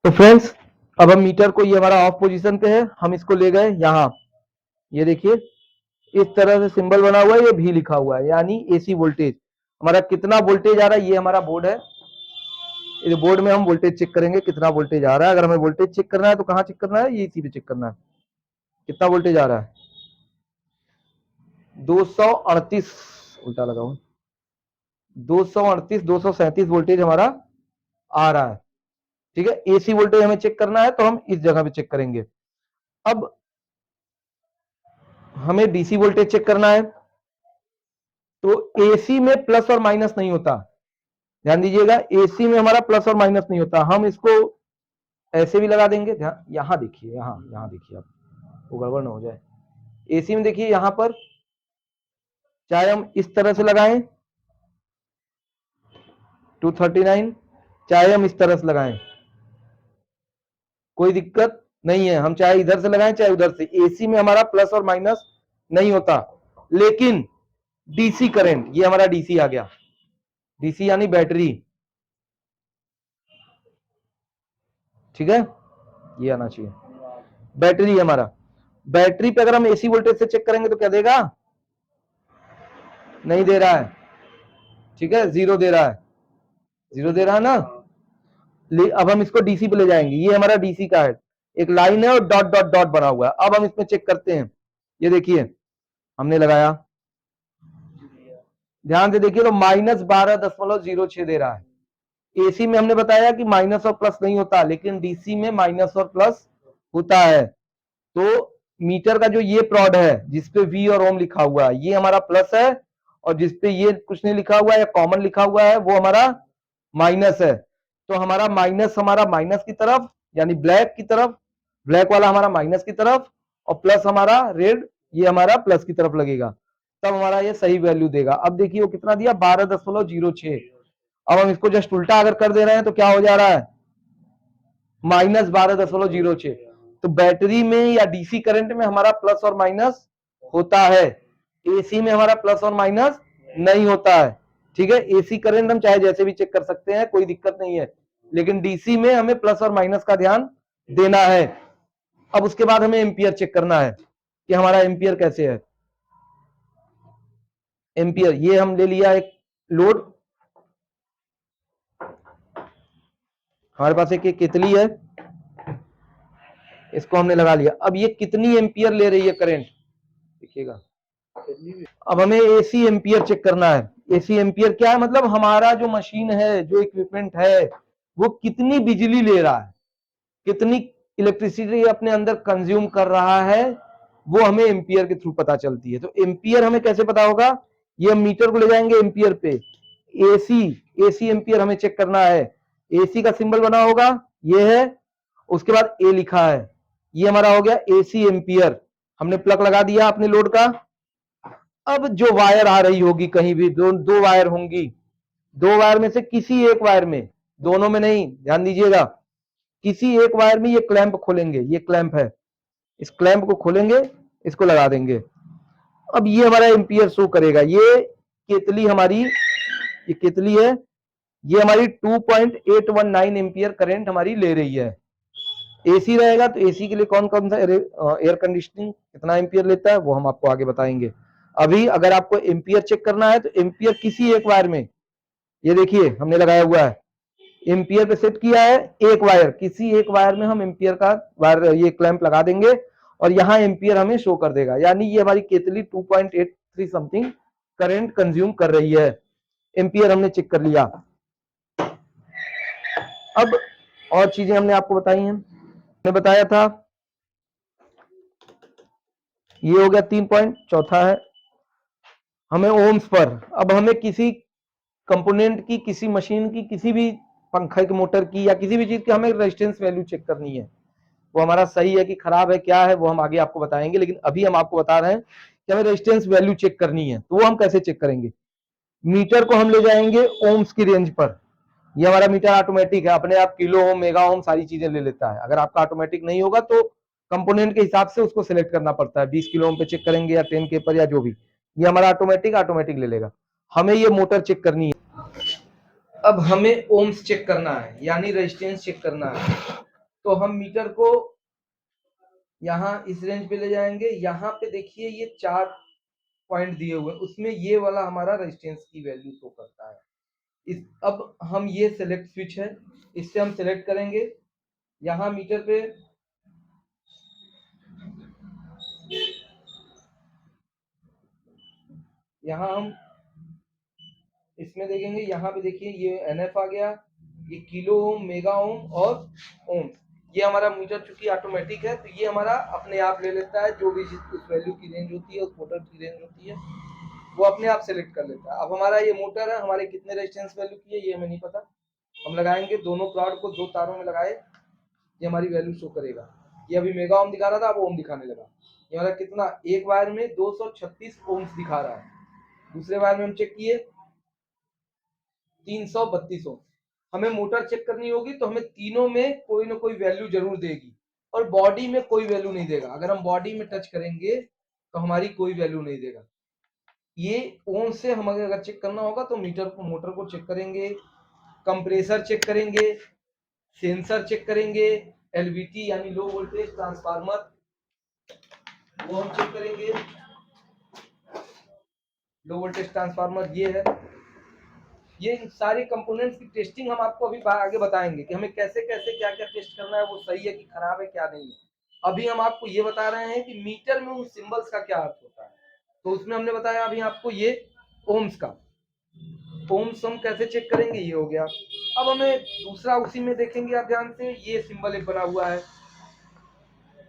तो फ्रेंड्स, अब हम मीटर को, ये हमारा ऑफ पोजीशन पे है, हम इसको ले गए यहाँ। ये देखिए इस तरह से सिंबल बना हुआ है, ये भी लिखा हुआ है, यानी एसी वोल्टेज। हमारा कितना वोल्टेज आ रहा है, ये हमारा बोर्ड है। इस बोर्ड में हम वोल्टेज चेक करेंगे कितना वोल्टेज आ रहा है। अगर हमें वोल्टेज चेक करना है तो कहाँ चेक करना है, ये इसी पे चेक करना है, कितना वोल्टेज आ रहा है। 238, उल्टा लगाओ, 238 237 वोल्टेज हमारा आ रहा है। ठीक है, एसी वोल्टेज हमें चेक करना है तो हम इस जगह पे चेक करेंगे। अब हमें डीसी वोल्टेज चेक करना है तो एसी में प्लस और माइनस नहीं होता, ध्यान दीजिएगा, एसी में हमारा प्लस और माइनस नहीं होता। हम इसको ऐसे भी लगा देंगे, यहां देखिए, यहां देखिए, आप वो गड़बड़ ना हो जाए। एसी में देखिए यहां पर, चाहे हम इस तरह से लगाएं 239, चाहे हम इस तरह से लगाएं, कोई दिक्कत नहीं है। हम चाहे इधर से लगाएं चाहे उधर से, एसी में हमारा प्लस और माइनस नहीं होता। लेकिन डीसी करंट, ये हमारा डीसी आ गया, डीसी यानी बैटरी, ठीक है, ये आना चाहिए, बैटरी हमारा। बैटरी पे अगर हम एसी वोल्टेज से चेक करेंगे तो क्या देगा, नहीं दे रहा है, ठीक है, जीरो दे रहा है, जीरो दे रहा है ना। अब हम इसको डीसी पे ले जाएंगे, ये हमारा डीसी का है, एक लाइन है और डॉट डॉट डॉट बना हुआ है। अब हम इसमें चेक करते हैं, ये देखिए हमने लगाया, ध्यान से देखिए तो -12.06 दे रहा है। एसी में हमने बताया कि माइनस और प्लस नहीं होता, लेकिन डीसी में माइनस और प्लस होता है। तो मीटर का जो ये प्रोड है जिसपे वी और ओम लिखा हुआ है, ये हमारा प्लस है, और जिसपे ये कुछ नहीं लिखा हुआ है या कॉमन लिखा हुआ है वो हमारा माइनस है। तो हमारा माइनस, हमारा माइनस की तरफ, यानी ब्लैक की तरफ, ब्लैक वाला हमारा माइनस की तरफ, और प्लस हमारा रेड, ये हमारा प्लस की तरफ लगेगा, तब हमारा ये सही वैल्यू देगा। अब देखिए वो कितना दिया, 12.06। अब हम इसको जस्ट उल्टा अगर कर दे रहे हैं तो क्या हो जा रहा है, -12.06। तो बैटरी में या डीसी करंट में हमारा प्लस और माइनस होता है, एसी में हमारा प्लस और माइनस नहीं होता है। ठीक है, एसी करंट हम चाहे जैसे भी चेक कर सकते हैं, कोई दिक्कत नहीं है, लेकिन डीसी में हमें प्लस और माइनस का ध्यान देना है। अब उसके बाद हमें एम्पियर चेक करना है कि हमारा एम्पियर कैसे है। एम्पियर, ये हम ले लिया एक लोड, हमारे पास एक केतली है, इसको हमने लगा लिया। अब ये कितनी एम्पियर ले रही है करंट, देखिएगा। अब हमें एसी एम्पियर चेक करना है। एसी एम्पियर क्या है, मतलब हमारा जो मशीन है, जो इक्विपमेंट है, वो कितनी बिजली ले रहा है, कितनी इलेक्ट्रिसिटी अपने अंदर कंज्यूम कर रहा है, वो हमें एम्पियर के थ्रू पता चलती है। तो एम्पियर हमें कैसे पता होगा, ये हम मीटर को ले जाएंगे एम्पियर पे। एसी, एसी एम्पियर हमें चेक करना है। एसी का सिंबल बना होगा, ये है, उसके बाद ए लिखा है, ये हमारा हो गया एसी एम्पियर। हमने प्लग लगा दिया अपने लोड का। अब जो वायर आ रही होगी, कहीं भी दो वायर होंगी, दो वायर में से किसी एक वायर में, दोनों में नहीं, ध्यान दीजिएगा, किसी एक वायर में ये क्लैंप खोलेंगे, ये क्लैंप है, इस क्लैंप को खोलेंगे, इसको लगा देंगे। अब ये हमारा एम्पियर शो करेगा। ये केतली हमारी, ये केतली है, ये हमारी 2.819 एम्पियर करंट हमारी ले रही है। एसी रहेगा तो एसी के लिए कौन कौन सा, एयर कंडीशनिंग कितना एम्पियर लेता है वो हम आपको आगे बताएंगे। अभी अगर आपको एम्पियर चेक करना है तो एम्पियर किसी एक वायर में, ये देखिए हमने लगाया हुआ है, एम्पियर पे सेट किया है एक वायर, किसी एक वायर में हम एम्पियर का वायर, ये क्लैंप लगा देंगे और यहाँ एम्पियर हमें शो कर देगा, यानी ये हमारी केतली 2.83 समथिंग करंट कंज्यूम कर रही है। एम्पियर हमने चेक कर लिया। अब और चीजें हमने आपको बताई हैं, हमने बताया था, ये हो गया 3 पॉइंट। चौथा है हमें ओम्स पर, अब हमें किसी कंपोनेंट की, किसी मशीन की, किसी भी पंखे की, मोटर की, या किसी भी चीज की हमें रेजिस्टेंस वैल्यू चेक करनी है। वो हमारा सही है कि खराब है, क्या है, वो हम आगे आपको बताएंगे, लेकिन अभी हम आपको बता रहे हैं कि हमें रेजिस्टेंस वैल्यू चेक करनी है। तो वो हम कैसे चेक करेंगे, मीटर को हम ले जाएंगे ओम्स की रेंज पर। ये हमारा मीटर ऑटोमेटिक है, अपने आप किलो ओम, मेगा ओम सारी चीजें ले लेता है। अगर आपका ऑटोमेटिक नहीं होगा तो कंपोनेंट के हिसाब से उसको सिलेक्ट करना पड़ता है, 20 किलो ओम पे चेक करेंगे या 10 के पर, या जो भी। ये हमारा ऑटोमेटिक ले लेगा। हमें ये मोटर चेक करनी है। अब हमें ओम्स चेक करना है, यानी रेजिस्टेंस चेक करना है। तो हम मीटर को यहाँ इस रेंज पे ले जाएंगे। यहाँ पे देखिए ये 4 पॉइंट दिए हुए, उसमें ये वाला हमारा रेजिस्टेंस की वैल्यू शो करता है। अब हम ये सेलेक्ट स्विच है, इससे हम सेलेक्ट करेंगे। यहाँ मीटर पे यहाँ हम इसमें देखेंगे, यहाँ पे देखिए ये एनएफ आ गया, ये किलो ओम, मेगा ओम और ओम। ये हमारा मीटर चूंकि ऑटोमेटिक है तो ये हमारा अपने आप ले लेता है, जो भी उस वैल्यू की रेंज होती है, उस मोटर की रेंज होती है, वो अपने आप सेलेक्ट कर लेता है। अब हमारा ये मोटर है, हमारे कितने रेजिस्टेंस वैल्यू की है ये हमें नहीं पता, हम लगाएंगे दोनों प्लॉट को 2 तारों में लगाए, ये हमारी वैल्यू शो करेगा। ये अभी मेगा ओम दिखा रहा था, अब ओम दिखाने लगा। ये हमारा कितना, एक वायर में 236 ओम्स दिखा रहा है, दूसरे वायर में हम चेक किए 332 ओम। हमें मोटर चेक करनी होगी तो हमें तीनों में कोई ना कोई वैल्यू जरूर देगी, और बॉडी में कोई वैल्यू नहीं देगा। अगर हम बॉडी में टच करेंगे तो हमारी कोई वैल्यू नहीं देगा। ये ओम से हमें अगर चेक करना होगा तो मीटर को, मोटर को चेक करेंगे, कंप्रेसर चेक करेंगे, सेंसर चेक करेंगे, एलवीटी यानी लो वोल्टेज ट्रांसफार्मर वो हम चेक करेंगे। लो वोल्टेज ट्रांसफार्मर ये है। ये सारे कंपोनेंट्स की टेस्टिंग हम आपको अभी आगे बताएंगे कि हमें कैसे कैसे क्या क्या टेस्ट करना है, वो सही है कि खराब है क्या नहीं है। अभी हम आपको ये बता रहे हैं कि मीटर में उन सिंबल्स का क्या अर्थ होता है। तो उसमें हमने बताया अभी आपको ये ओम्स का, ओम्स हम कैसे चेक करेंगे, ये हो गया। अब हमें दूसरा उसी में देखेंगे, आप ध्यान से, ये सिंबल एक बना हुआ है,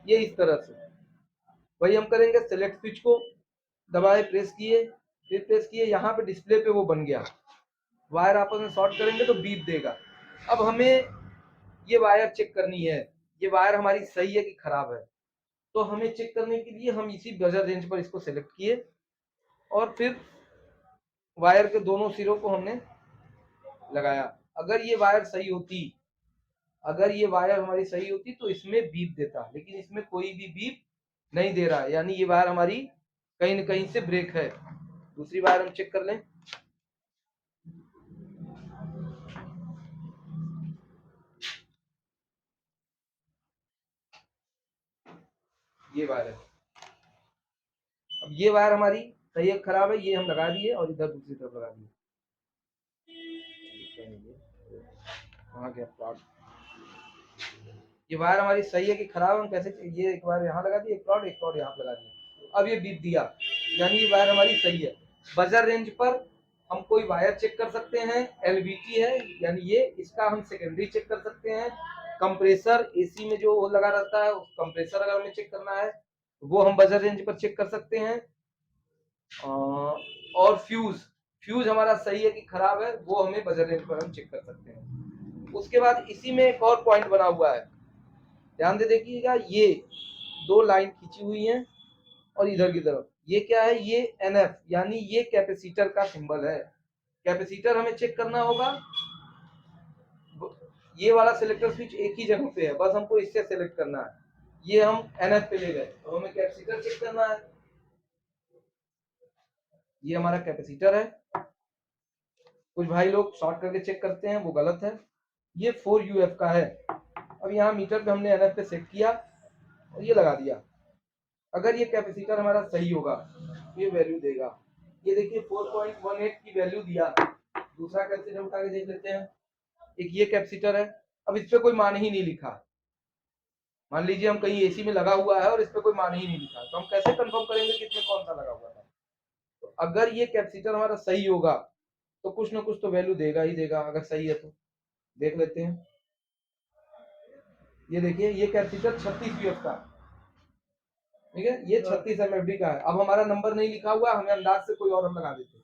ये इस तरह से। वही हम करेंगे, सेलेक्ट स्विच को दबाए, प्रेस किए, फिर प्रेस किए, यहाँ पे डिस्प्ले पे वो बन गया। वायर आपस में शॉर्ट करेंगे तो बीप देगा। अब हमें ये वायर चेक करनी है, ये वायर हमारी सही है कि खराब है। तो हमें चेक करने के लिए हम इसी बजर रेंज पर इसको सेलेक्ट किए, और फिर वायर के दोनों सिरों को हमने लगाया। अगर ये वायर सही होती, अगर ये वायर हमारी सही होती तो इसमें बीप देता, लेकिन इसमें कोई भी बीप नहीं दे रहा है, यानी ये वायर हमारी कहीं न कहीं से ब्रेक है। दूसरी वायर हम चेक कर लें। ये वायर है, अब ये वायर हमारी सही है खराब है, ये हम लगा दिए और इधर दूसरी तरफ लगा दिए। वहां गया प्लॉट, ये वायर हमारी सही है कि खराब, हम कैसे, ये एक वायर यहाँ लगा दी, एक प्लॉट यहाँ लगा दिया। अब ये बीप दिया, यानी ये वायर हमारी सही है। बजर रेंज पर हम कोई वायर चेक कर सकते हैं, एलवीटी है यानी ये, इसका हम सेकेंडरी चेक कर सकते हैं। कंप्रेसर एसी में जो लगा रहता है, उस कंप्रेसर अगर हमें चेक करना है वो हम बजर रेंज पर चेक कर सकते हैं। और फ्यूज, फ्यूज हमारा सही है कि खराब है, वो हमें बजर रेंज पर हम चेक कर सकते हैं। उसके बाद इसी में एक और पॉइंट बना हुआ है, ध्यान दे देखिएगा, ये 2 लाइन खींची हुई हैं और इधर की तरफ ये क्या है, ये एनएफ यानी ये कैपेसिटर का सिंबल है। कैपेसिटर हमें चेक करना होगा, ये वाला सिलेक्टर स्विच एक ही जगह पे है, बस हमको इससे सिलेक्ट करना है। ये हम एनएफ पे ले गए तो हमें कैपेसिटर चेक करना है, ये हमारा कैपेसिटर है। कुछ भाई लोग शॉर्ट करके चेक करते हैं, वो गलत है। ये 4UF का है। अब यहाँ मीटर पे हमने एनएफ पे सेट किया और ये लगा दिया। अगर ये कैपेसिटर हमारा सही होगा ये वैल्यू देगा। ये देखिए 4.18 की वैल्यू दिया। दूसरा कैपेसिटर उठा के देख लेते हैं, एक ये कैपेसिटर है। अब इस पे कोई मान ही नहीं लिखा, मान लीजिए हम कहीं एसी में लगा हुआ है और इस पे कोई मान ही नहीं लिखा, तो हम कैसे कंफर्म करेंगे कि इसमें कौन सा लगा हुआ था। तो अगर ये कैपेसिटर हमारा सही होगा तो कुछ ना कुछ तो वैल्यू देगा ही देगा, अगर सही है तो। देख लेते हैं, ये देखिए ये कैपेसिटर 36 UF का, ठीक है, ये 36 MFD का है। अब हमारा नंबर नहीं लिखा हुआ, हमें अंदाज से कोई और हम लगा देते,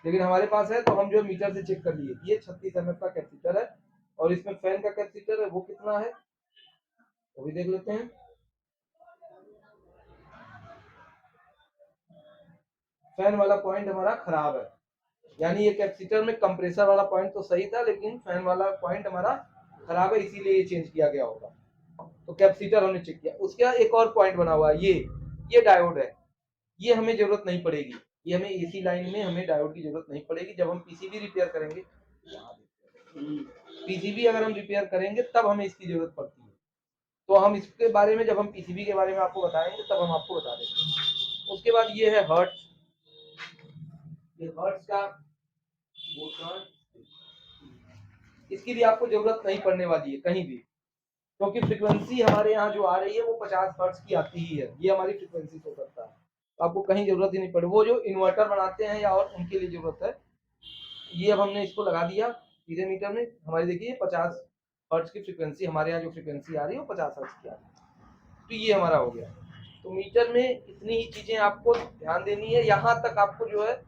लेकिन हमारे पास है तो हम जो मीटर से चेक कर लिए, ये 36 MF का कैपेसिटर है। और इसमें फैन का कैपेसिटर है, वो कितना है वो भी देख लेते हैं। फैन वाला पॉइंट हमारा खराब है, यानी ये कैपेसिटर में कंप्रेसर वाला पॉइंट तो सही था, लेकिन फैन वाला पॉइंट हमारा खराब है, इसीलिए ये चेंज किया गया होगा। तो कैपेसिटर हमने चेक किया। उसके बाद एक और पॉइंट बना हुआ है, ये डायोड है। ये हमें जरूरत नहीं पड़ेगी, ये हमें एसी लाइन में हमें डायोड की जरूरत नहीं पड़ेगी। जब हम पीसीबी रिपेयर करेंगे, पीसीबी अगर हम रिपेयर करेंगे तब हमें इसकी जरूरत पड़ती है। तो हम इसके बारे में, जब हम पीसीबी के बारे में आपको बताएंगे तब हम आपको बता देंगे। उसके बाद ये है हर्ट्ज, ये हर्ट्ज का मोटर, इसकी भी आपको जरूरत नहीं पड़ने वाली है कहीं भी, क्योंकि फ्रीक्वेंसी हमारे यहाँ जो आ रही है वो 50 हर्ट्ज की आती ही है, ये हमारी फ्रीक्वेंसी शो करता है, तो आपको कहीं जरूरत ही नहीं पड़े। वो जो इन्वर्टर बनाते हैं या और उनके लिए जरूरत है। ये अब हमने इसको लगा दिया सीधे मीटर में, हमारी देखिए 50 हर्ट्ज की फ्रीक्वेंसी, हमारे यहाँ जो फ्रीक्वेंसी आ रही है वो 50 हर्ट्ज की आ रही है। तो ये हमारा हो गया। तो मीटर में इतनी ही चीजें आपको ध्यान देनी है। यहाँ तक आपको जो है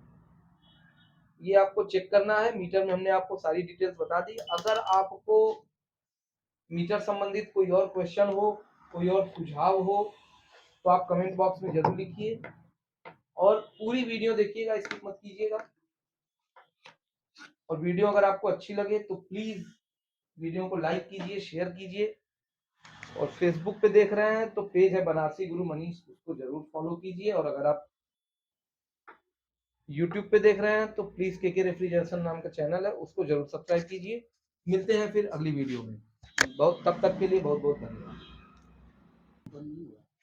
ये आपको चेक करना है। मीटर में हमने आपको सारी डिटेल्स बता दी। अगर आपको मीटर संबंधित कोई और क्वेश्चन हो, कोई और सुझाव हो, तो आप कमेंट बॉक्स में जरूर लिखिए और पूरी वीडियो देखिएगा, स्किप मत कीजिएगा। और वीडियो अगर आपको अच्छी लगे तो प्लीज वीडियो को लाइक कीजिए, शेयर कीजिए। और फेसबुक पे देख रहे हैं तो पेज है बनारसी गुरु मनीष, उसको जरूर फॉलो कीजिए। और अगर आप यूट्यूब पे देख रहे हैं तो प्लीज के रेफ्रिजरेशन नाम का चैनल है, उसको जरूर सब्सक्राइब कीजिए। मिलते हैं फिर अगली वीडियो में। बहुत तब तक के लिए बहुत बहुत धन्यवाद।